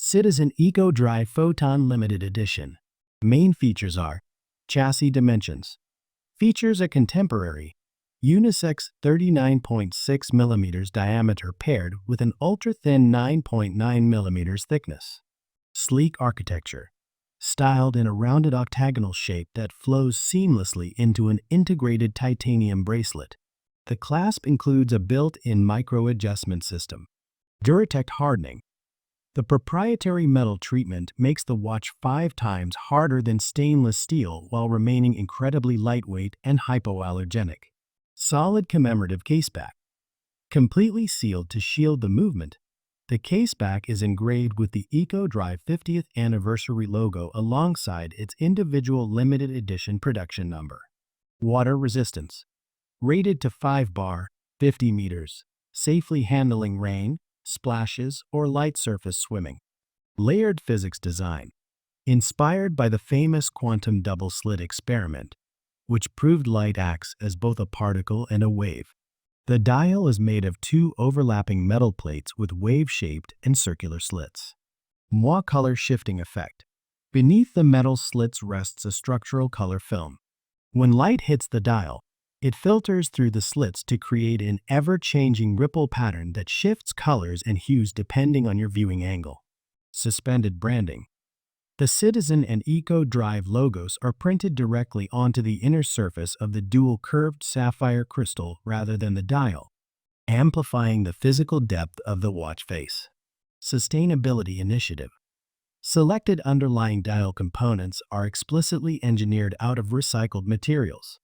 Citizen Eco Dry Photon Limited Edition. Main features are chassis dimensions. Features a contemporary, unisex 39.6 mm diameter paired with an ultra-thin 9.9 mm thickness. Sleek architecture, styled in a rounded octagonal shape that flows seamlessly into an integrated titanium bracelet. The clasp includes a built-in micro-adjustment system. Duratect hardening. The proprietary metal treatment makes the watch 5 times harder than stainless steel while remaining incredibly lightweight and hypoallergenic. Solid commemorative caseback. Completely sealed to shield the movement, the caseback is engraved with the Eco Dry 50th anniversary logo alongside its individual limited edition production number. Water resistance. Rated to 5 bar, 50 meters, safely handling rain, splashes, or light surface swimming. Layered physics design. Inspired by the famous quantum double-slit experiment, which proved light acts as both a particle and a wave. The dial is made of 2 overlapping metal plates with wave-shaped and circular slits. Moi color shifting effect. Beneath the metal slits rests a structural color film. When light hits the dial, it filters through the slits to create an ever-changing ripple pattern that shifts colors and hues depending on your viewing angle. Suspended branding. The Citizen and Eco Drive logos are printed directly onto the inner surface of the dual curved sapphire crystal rather than the dial, amplifying the physical depth of the watch face. Sustainability initiative. Selected underlying dial components are explicitly engineered out of recycled materials.